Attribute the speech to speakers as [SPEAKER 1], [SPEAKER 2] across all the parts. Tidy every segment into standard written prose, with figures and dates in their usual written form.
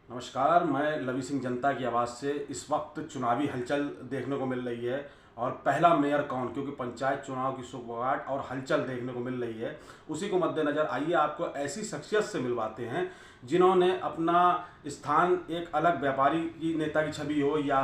[SPEAKER 1] नमस्कार, मैं लवी सिंह जनता की आवाज़ से। इस वक्त चुनावी हलचल देखने को मिल रही है और पहला मेयर कौन, क्योंकि पंचायत चुनाव की सुगबुगाहट और हलचल देखने को मिल रही है। उसी को मद्देनज़र आइए आपको ऐसी शख्सियत से मिलवाते हैं जिन्होंने अपना स्थान एक अलग व्यापारी की नेता की छवि हो या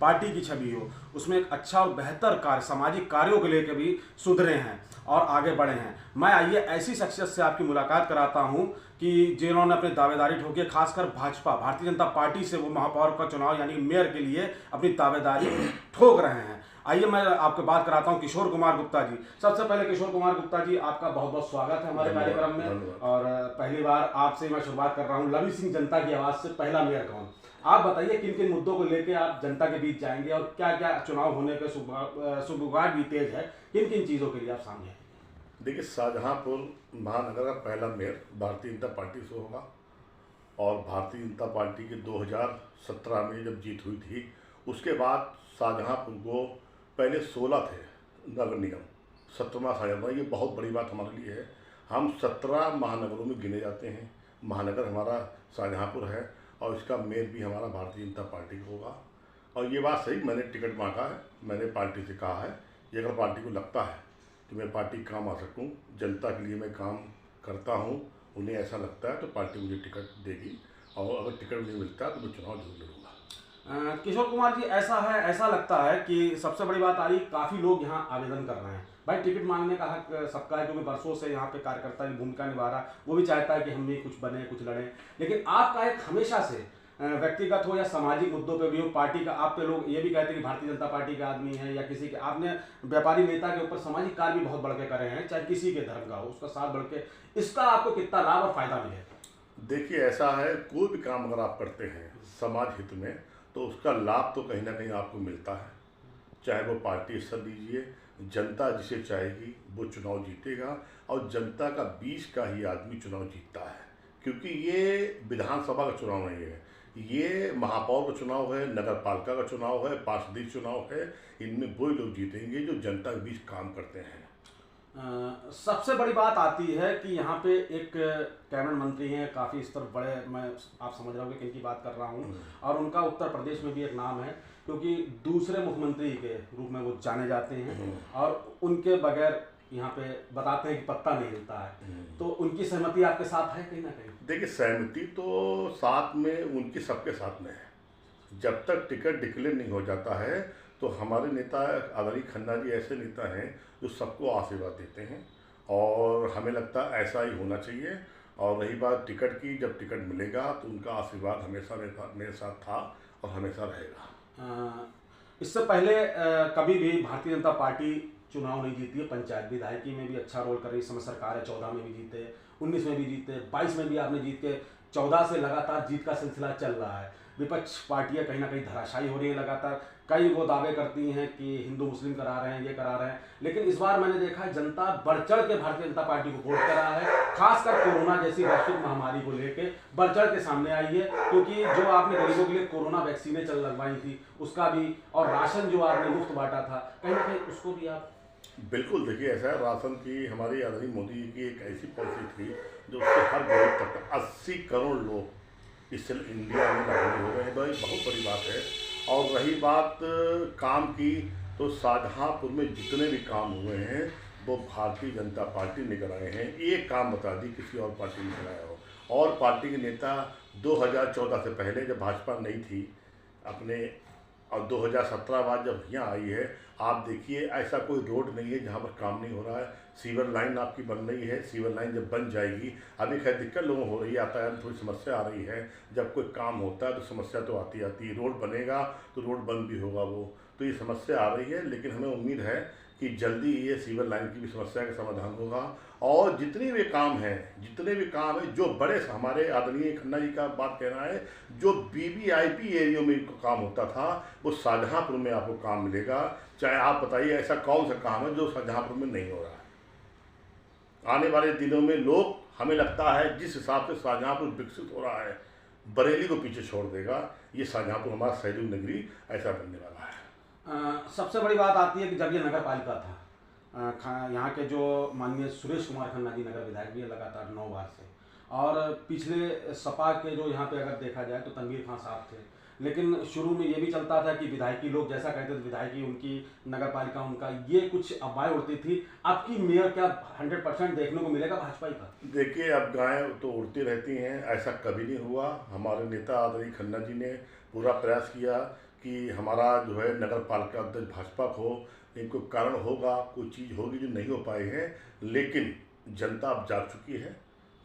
[SPEAKER 1] पार्टी की छवि हो, उसमें एक अच्छा और बेहतर कार्य सामाजिक कार्यों को लेकर भी सुधरे हैं और आगे बढ़े हैं। मैं आइए ऐसी शख्सियत से आपकी मुलाकात कराता हूं कि जिन्होंने अपनी दावेदारी ठोकी, खासकर भाजपा भारतीय जनता पार्टी से वो महापौर का चुनाव यानी मेयर के लिए अपनी दावेदारी ठोक रहे हैं। आइए मैं आपको बात कराता हूं किशोर कुमार गुप्ता जी। सबसे पहले किशोर कुमार गुप्ता जी, आपका बहुत बहुत स्वागत है हमारे कार्यक्रम में। और पहली बार आपसे मैं शुरुआत कर रहा हूं। लवी सिंह जनता की आवाज़ से पहला मेयर कौन, आप बताइए किन किन मुद्दों को लेकर आप जनता के बीच जाएंगे और क्या क्या चुनाव होने के सुगबुगाहट भी तेज है, किन किन चीज़ों के लिए आप सामने आएंगे?
[SPEAKER 2] देखिए, शाहजहांपुर महानगर का पहला मेयर भारतीय जनता पार्टी से होगा। और भारतीय जनता पार्टी के 2017 में जब जीत हुई थी, उसके बाद शाहजहांपुर को पहले 16 थे नगर निगम, 17वां शाहजहां। ये बहुत बड़ी बात हमारे लिए है। हम 17 महानगरों में गिने जाते हैं। महानगर हमारा शाहजहांपुर है और इसका मेयर भी हमारा भारतीय जनता पार्टी का होगा। और ये बात सही, मैंने टिकट मांगा है, मैंने पार्टी से कहा है कि अगर पार्टी को लगता है कि मैं पार्टी काम आ सकूं, जनता के लिए मैं काम करता हूं, उन्हें ऐसा लगता है तो पार्टी मुझे टिकट देगी। और अगर टिकट नहीं मिलता है तो मैं चुनाव जरूर लड़ूंगा।
[SPEAKER 1] किशोर कुमार जी, ऐसा है, ऐसा लगता है कि सबसे बड़ी बात आ रही, काफ़ी लोग यहाँ आवेदन कर रहे हैं। भाई, टिकट मांगने का हक सबका है, क्योंकि बरसों से यहाँ पे कार्यकर्ता की भूमिका निभा रहा है, वो भी चाहता है कि हम भी कुछ बने कुछ लड़ें। लेकिन आपका एक हमेशा से व्यक्तिगत हो या सामाजिक मुद्दों पे भी हो, पार्टी का आप पे लोग ये भी कहते हैं कि भारतीय जनता पार्टी के आदमी है या किसी के, आपने व्यापारी नेता के ऊपर सामाजिक कार्य भी बहुत बढ़ के करे हैं, चाहे किसी के धर्म का हो, उसका साथ बढ़ के, इसका आपको कितना लाभ और फायदा मिलेगा?
[SPEAKER 2] देखिए, ऐसा है, कोई भी काम अगर आप करते हैं समाज हित में तो उसका लाभ तो कहीं ना कहीं आपको मिलता है। चाहे वो पार्टी स्तर लीजिए, जनता जिसे चाहेगी वो चुनाव जीतेगा। और जनता का 20 का ही आदमी चुनाव जीतता है, क्योंकि ये विधानसभा का चुनाव नहीं है, ये महापौर का चुनाव है, नगर पालिका का चुनाव है, पार्षदी चुनाव है। इनमें वही लोग जीतेंगे जो जनता के बीच काम करते हैं।
[SPEAKER 1] सबसे बड़ी बात आती है कि यहाँ पे एक कैबिनेट मंत्री हैं, काफ़ी स्तर बड़े, मैं आप समझ रहे होंगे किन की बात कर रहा हूँ, और उनका उत्तर प्रदेश में भी एक नाम है, क्योंकि दूसरे मुख्यमंत्री के रूप में वो जाने जाते हैं और उनके बगैर यहाँ पे बताते हैं कि पत्ता नहीं हिलता है। तो उनकी सहमति आपके साथ है कहीं ना कहीं?
[SPEAKER 2] देखिए, सहमति तो साथ में उनकी सबके साथ में है। जब तक टिकट डिक्लेयर नहीं हो जाता है तो हमारे नेता आदरणीय खन्ना जी ऐसे नेता हैं जो सबको आशीर्वाद देते हैं, और हमें लगता है ऐसा ही होना चाहिए। और रही बात टिकट की, जब टिकट मिलेगा तो उनका आशीर्वाद हमेशा मेरे साथ था और हमेशा रहेगा।
[SPEAKER 1] इससे पहले कभी भी भारतीय जनता पार्टी चुनाव नहीं जीती है। पंचायत विधायकी में भी अच्छा रोल कर रही, इस समय सरकार है, 14 में भी जीते, 19 में भी जीते, 22 में भी आपने जीत के 14 से लगातार जीत का सिलसिला चल रहा है। विपक्ष पार्टियां कहीं ना कहीं धराशायी हो रही हैं लगातार। कई वो दावे करती हैं कि हिंदू मुस्लिम करा रहे हैं, ये करा रहे हैं, लेकिन इस बार मैंने देखा है जनता बढ़ चढ़ के भारतीय जनता पार्टी को वोट करा है। खासकर कोरोना जैसी वैश्विक महामारी को लेकर बढ़ चढ़ के सामने आई है, क्योंकि जो आपने गरीबों के लिए कोरोना वैक्सीनें चल लगवाई थी उसका भी, और राशन जो आपने मुफ्त बांटा था, कहीं ना कहीं उसको भी आप।
[SPEAKER 2] बिल्कुल, देखिए, ऐसा है, राशन की हमारी आदरणीय मोदी जी की एक ऐसी पॉलिसी थी जो उससे हर गरीब तक 80 करोड़ लोग इस इंडिया में लागू हो गए हैं। भाई, बहुत बड़ी बात है। और रही बात काम की, तो शाहजहांपुर में जितने भी काम हुए हैं वो भारतीय जनता पार्टी ने कराए हैं। एक काम बता दी किसी और पार्टी ने कराया हो। और पार्टी के नेता 2014 से पहले जब भाजपा नहीं थी अपने, और 2017 बाद जब यहाँ आई है, आप देखिए ऐसा कोई रोड नहीं है जहाँ पर काम नहीं हो रहा है। सीवर लाइन आपकी बन रही है, सीवर लाइन जब बन जाएगी, अभी खैर दिक्कत लोगों हो रही है, यातायात में थोड़ी समस्या आ रही है। जब कोई काम होता है तो समस्या तो आती है, रोड बनेगा तो रोड बंद भी होगा वो, तो ये समस्या आ रही है। लेकिन हमें उम्मीद है कि जल्दी ये सीवर लाइन की भी समस्या का समाधान होगा। और जितने भी काम हैं जो बड़े, हमारे आदरणीय खन्ना जी का बात कहना है, जो वीवीआईपी एरिया में काम होता था वो शाहजहांपुर में आपको काम मिलेगा। चाहे आप बताइए ऐसा कौन सा काम है जो शाहजहांपुर में नहीं हो रहा है। आने वाले दिनों में लोग, हमें लगता है जिस हिसाब से शाहजहांपुर विकसित हो रहा है, बरेली को पीछे छोड़ देगा। ये शाहजहांपुर हमारा सहयोग नगरी ऐसा बनने वाला है।
[SPEAKER 1] सबसे बड़ी बात आती है कि जब ये नगर पालिका था, यहाँ के जो माननीय सुरेश कुमार खन्ना जी नगर विधायक भी है लगातार 9 बार से, और पिछले सपा के जो यहाँ पे अगर देखा जाए तो तनवीर खान साहब थे, लेकिन शुरू में ये भी चलता था कि विधायकी लोग जैसा कहते थे, विधायकी उनकी, नगर पालिका उनका, ये कुछ अफवाहें उड़ती थी। अब की मेयर क्या 100% देखने को मिलेगा भाजपा ही का?
[SPEAKER 2] देखिए, अब गायें तो उड़ती रहती हैं, ऐसा कभी नहीं हुआ। हमारे नेता आदरणीय खन्ना जी ने पूरा प्रयास किया कि हमारा जो है नगर पालिका अध्यक्ष भाजपा को, इनको कारण होगा, कोई चीज़ होगी जो नहीं हो पाई है, लेकिन जनता अब जाग चुकी है।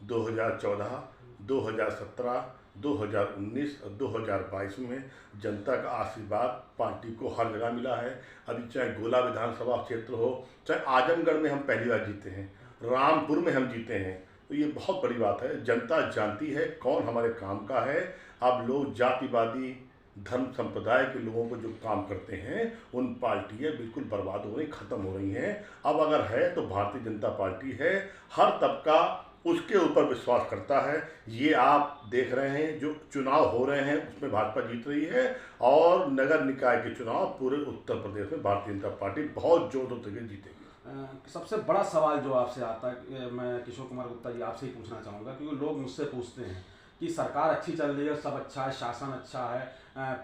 [SPEAKER 2] 2014, 2017, 2019 और 2022 में जनता का आशीर्वाद पार्टी को हर जगह मिला है। अभी चाहे गोला विधानसभा क्षेत्र हो, चाहे आजमगढ़ में हम पहली बार जीते हैं, रामपुर में हम जीते हैं, तो ये बहुत बड़ी बात है। जनता जानती है कौन हमारे काम का है। अब लोग जातिवादी धर्म संप्रदाय के लोगों को जो काम करते हैं, उन पार्टियाँ बिल्कुल बर्बाद हो रही, ख़त्म हो रही हैं। अब अगर है तो भारतीय जनता पार्टी है। हर तबका उसके ऊपर विश्वास करता है। ये आप देख रहे हैं जो चुनाव हो रहे हैं उसमें भाजपा जीत रही है, और नगर निकाय के चुनाव पूरे उत्तर प्रदेश में भारतीय जनता पार्टी बहुत जोर से जीतेगी।
[SPEAKER 1] सबसे बड़ा सवाल जो आपसे आता है, मैं किशोर कुमार गुप्ता जी आपसे ही पूछना चाहूँगा, क्योंकि लोग मुझसे पूछते हैं कि सरकार अच्छी चल रही है, सब अच्छा है, शासन अच्छा है,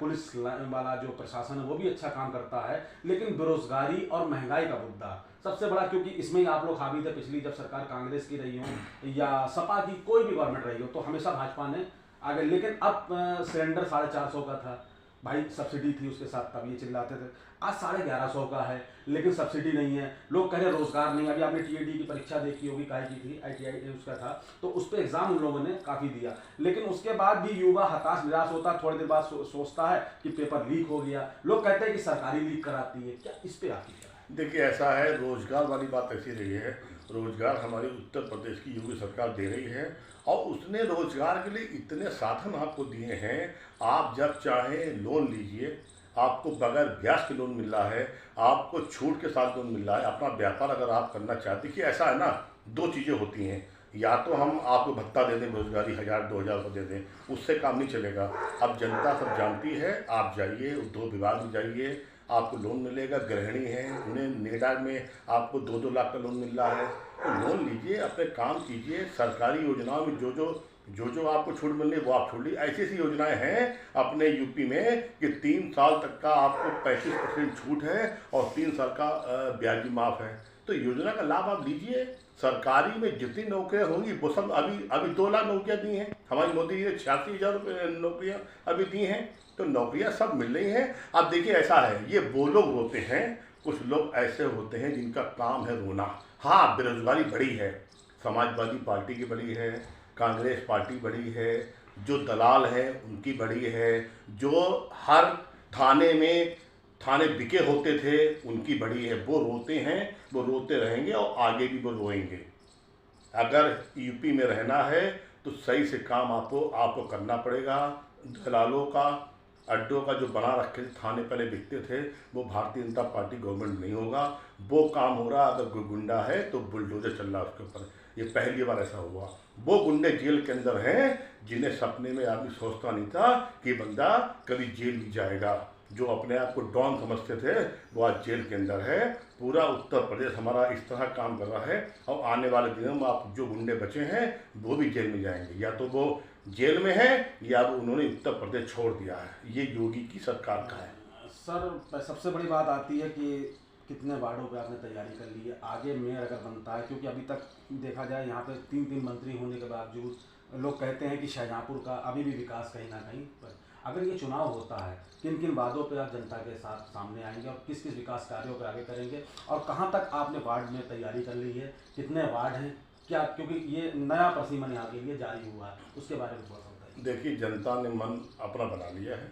[SPEAKER 1] पुलिस वाला जो प्रशासन है वो भी अच्छा काम करता है, लेकिन बेरोजगारी और महंगाई का मुद्दा सबसे बड़ा, क्योंकि इसमें ही आप लोग हावी थे। पिछली जब सरकार कांग्रेस की रही हो या सपा की कोई भी गवर्नमेंट रही हो, तो हमेशा भाजपा ने आगे, लेकिन अब सिलेंडर 450 का था भाई, सब्सिडी थी उसके साथ, तब ये चिल्लाते थे। आज 1150 का है, लेकिन सब्सिडी नहीं है। लोग कह रहे रोजगार नहीं। अभी आपने टीएडी की परीक्षा देखी होगी, काय की थी, आईटीआई उसका था, तो उस पर एग्जाम उन लोगों ने काफ़ी दिया, लेकिन उसके बाद भी युवा हताश निराश होता है। थोड़ी देर बाद सोचता है कि पेपर लीक हो गया। लोग कहते हैं कि सरकारी लीक कराती है, क्या इस पर आपकी क्या है?
[SPEAKER 2] देखिए, ऐसा है, रोजगार वाली बात ऐसी रही है। रोजगार हमारे उत्तर प्रदेश की योगी सरकार दे रही है, और उसने रोजगार के लिए इतने साधन आपको दिए हैं। आप जब चाहें लोन लीजिए, आपको बगैर ब्याज के लोन मिल रहा है, आपको छूट के साथ लोन मिल रहा है। अपना व्यापार अगर आप करना चाहते, कि ऐसा है ना, दो चीज़ें होती हैं, या तो हम आपको भत्ता दे दें, बेरोजगारी 1000-2000 दे दें, उससे काम नहीं चलेगा। अब जनता सब जानती है, आप जाइए उद्योग विभाग में जाइए, आपको लोन मिलेगा। गृहिणी हैं, उन्हें नेडा में आपको 2-2 लाख का लोन मिल रहा है, तो लोन लीजिए, अपने काम कीजिए। सरकारी योजनाओं में जो आपको छूट मिल रही है वो आप छोड़ लीजिए। ऐसी ऐसी योजनाएं हैं अपने यूपी में कि 3 साल तक का आपको 35% छूट है, और 3 साल का ब्याजी माफ़ है। तो योजना का लाभ आप लीजिए। सरकारी में जितनी नौकरियां होंगी वो सब अभी 2 लाख नौकरियां दी हैं हमारी मोदी जी ने, 86,000 नौकरियां अभी दी हैं, तो नौकरियां सब मिल रही हैं। अब देखिए, ऐसा है, ये वो लोग रोते हैं, कुछ लोग ऐसे होते हैं जिनका काम है रोना। हाँ, बेरोजगारी बढ़ी है, समाजवादी पार्टी की बढ़ी है, कांग्रेस पार्टी बढ़ी है, जो दलाल हैं उनकी बढ़ी है, जो हर थाने बिके होते थे उनकी बढ़ी है। वो रोते हैं, वो रोते रहेंगे, और आगे भी वो रोएंगे। अगर यूपी में रहना है तो सही से काम आपको करना पड़ेगा। दलालों का, अड्डों का जो बना रखे थाने पहले बिकते थे, वो भारतीय जनता पार्टी गवर्नमेंट नहीं होगा। वो काम हो रहा, अगर कोई गुंडा है तो बुलडोजर चल रहा है उसके ऊपर। ये पहली बार ऐसा हुआ। वो गुंडे जेल के अंदर हैं जिन्हें सपने में आदमी सोचता नहीं था कि बंदा कभी जेल भी जाएगा। जो अपने आप को डॉन समझते थे वो आज जेल के अंदर है। पूरा उत्तर प्रदेश हमारा इस तरह काम कर रहा है, और आने वाले दिनों में आप जो गुंडे बचे हैं वो भी जेल में जाएंगे, या तो वो जेल में है या उन्होंने उत्तर प्रदेश छोड़ दिया है। ये योगी की सरकार का है।
[SPEAKER 1] सर, सबसे बड़ी बात आती है कि कितने वार्डों पे आपने तैयारी कर ली है, आगे मेयर अगर बनता है, क्योंकि अभी तक देखा जाए यहाँ पे 3-3 मंत्री होने के बावजूद लोग कहते हैं कि शाहजहाँपुर का अभी भी विकास कहीं ना कहीं पर। अगर ये चुनाव होता है, किन किन वादों पे आप जनता के साथ सामने आएंगे और किस किस विकास कार्यों पे आगे करेंगे, और कहाँ तक आपने वार्ड में तैयारी कर ली है, कितने वार्ड हैं क्या, क्योंकि ये नया प्रसीमन यहाँ के लिए जारी हुआ है, उसके बारे में थोड़ा सा बताइए।
[SPEAKER 2] देखिए, जनता ने मन अपना बना लिया है।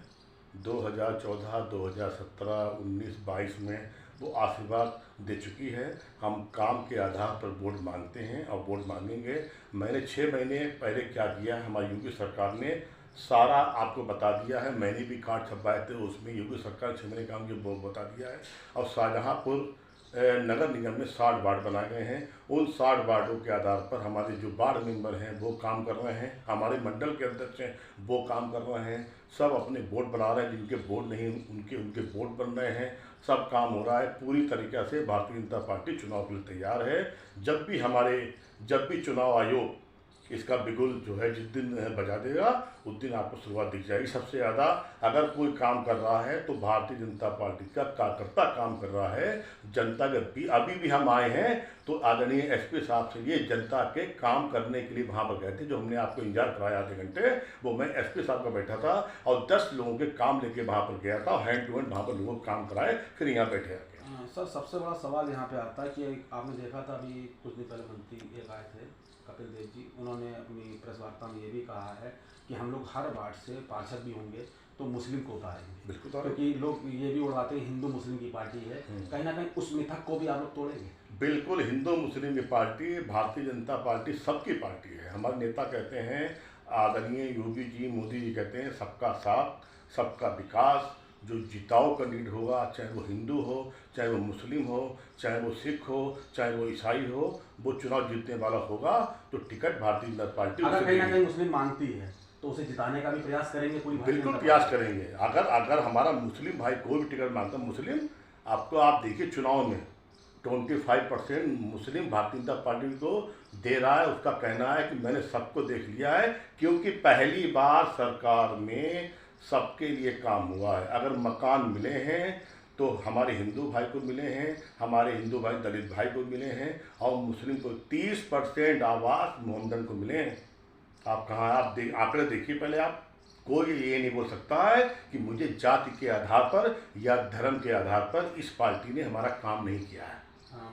[SPEAKER 2] 2014, 2017, 19, 22 में वो आशीर्वाद दे चुकी है। हम काम के आधार पर वोट मांगते हैं और वोट मांगेंगे। मैंने 6 महीने पहले क्या किया, हमारी योगी सरकार ने सारा आपको बता दिया है। मैंने भी कार्ड छपवाए थे, उसमें योगी सरकार 6 महीने काम की वो बता दिया है। और शाहजहाँपुर नगर निगम में 60 वार्ड बनाए गए हैं। उन 60 वार्डों के आधार पर हमारे जो वार्ड मेंबर हैं वो काम कर रहे हैं, हमारे मंडल के अध्यक्ष हैं वो काम कर रहे हैं। सब अपने बोर्ड बना रहे हैं, जिनके बोर्ड नहीं उनके बोर्ड बन रहे हैं। सब काम हो रहा है पूरी तरीक़े से। भारतीय जनता पार्टी चुनाव के लिए तैयार है। जब भी चुनाव आयोग इसका बिगुल जो है जिस दिन बजा देगा उस दिन आपको शुरुआत दिख जाएगी। सबसे ज़्यादा अगर कोई काम कर रहा है तो भारतीय जनता पार्टी का कार्यकर्ता काम कर रहा है। जनता के अभी भी हम आए हैं तो आदरणीय एसपी साहब से ये जनता के काम करने के लिए वहाँ पर गए थे, जो हमने आपको इंतजार कराया आधे घंटे, वो मैं एसपी साहब का बैठा था और 10 लोगों के काम लेके वहाँ पर गया था, हैंड टू हैंड वहाँ पर लोगों को काम कराए, फिर यहाँ बैठे आके।
[SPEAKER 1] सर, सबसे बड़ा सवाल यहाँ पे आता है कि आपने देखा था अभी कुछ दिन पहले मंत्री एक आए थे कपिल देव जी, उन्होंने अपनी प्रेस वार्ता में ये भी कहा है कि हम लोग हर वार्ड से पार्षद भी होंगे तो मुस्लिम को उतारेंगे,
[SPEAKER 2] बिल्कुल,
[SPEAKER 1] क्योंकि लोग ये भी उड़ाते हैं हिंदू मुस्लिम की पार्टी है, कहीं ना कहीं उस मिथक को भी आप लोग तोड़ेंगे।
[SPEAKER 2] बिल्कुल, हिंदू मुस्लिम की पार्टी, भारतीय जनता पार्टी सबकी पार्टी है। हमारे नेता कहते हैं, आदरणीय योगी जी, मोदी जी कहते हैं सबका साथ सबका विकास। जो जिताऊ कैंडिडेट होगा, चाहे वो हिंदू हो, चाहे वो मुस्लिम हो, चाहे वो सिख हो, चाहे वो ईसाई हो, वो चुनाव जीतने वाला होगा तो टिकट भारतीय जनता पार्टी
[SPEAKER 1] अगर कहीं ना कहीं मुस्लिम मांगती है तो उसे जिताने का भी प्रयास करेंगे पूरी।
[SPEAKER 2] बिल्कुल प्रयास करेंगे। अगर हमारा मुस्लिम भाई कोई भी टिकट मांगता मुस्लिम, आप देखिए चुनाव में 25% मुस्लिम भारतीय जनता पार्टी को दे रहा है। उसका कहना है कि मैंने सबको देख लिया है, क्योंकि पहली बार सरकार में सबके लिए काम हुआ है। अगर मकान मिले हैं तो हमारे हिंदू भाई को मिले हैं, हमारे हिंदू भाई दलित भाई को मिले हैं, और मुस्लिम को 30% आवास मोहम्मदन को मिले हैं। आप कहाँ, आंकड़े देखिए पहले आप। कोई ये नहीं बोल सकता है कि मुझे जाति के आधार पर या धर्म के आधार पर इस पार्टी ने हमारा काम नहीं किया है।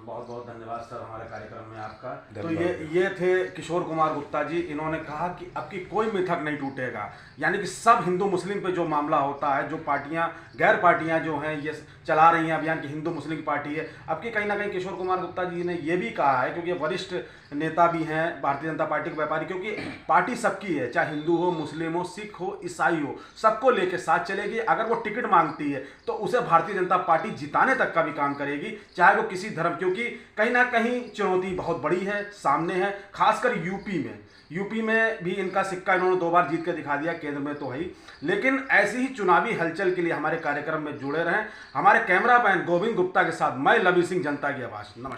[SPEAKER 1] बहुत बहुत धन्यवाद सर हमारे कार्यक्रम में आपका। तो ये थे किशोर कुमार गुप्ता जी। इन्होंने कहा कि अब की कोई मिथक नहीं टूटेगा, यानी कि सब हिंदू मुस्लिम पे जो मामला होता है, जो पार्टियां गैर पार्टियां जो हैं ये चला रही हैं अभियान की हिंदू मुस्लिम की पार्टी है, अब की कहीं ना कहीं किशोर कुमार गुप्ता जी ने ये भी कहा है, क्योंकि वरिष्ठ नेता भी हैं भारतीय जनता पार्टी के व्यापारी, क्योंकि पार्टी सबकी है, चाहे हिंदू हो, मुस्लिम हो, सिख हो, ईसाई हो, सबको लेके साथ चलेगी। अगर वो टिकट मांगती है तो उसे भारतीय जनता पार्टी जिताने तक का भी काम करेगी, चाहे वो किसी धर्म, क्योंकि कहीं ना कहीं चुनौती बहुत बड़ी है, सामने है, खासकर यूपी में भी इनका सिक्का इन्होंने 2 बार जीत के दिखा दिया, केंद्र में तो है ही। लेकिन ऐसी ही चुनावी हलचल के लिए हमारे कार्यक्रम में जुड़े रहें। हमारे कैमरा मैन गोविंद गुप्ता के साथ मैं लवी सिंह, जनता की आवाज़। नमस्कार।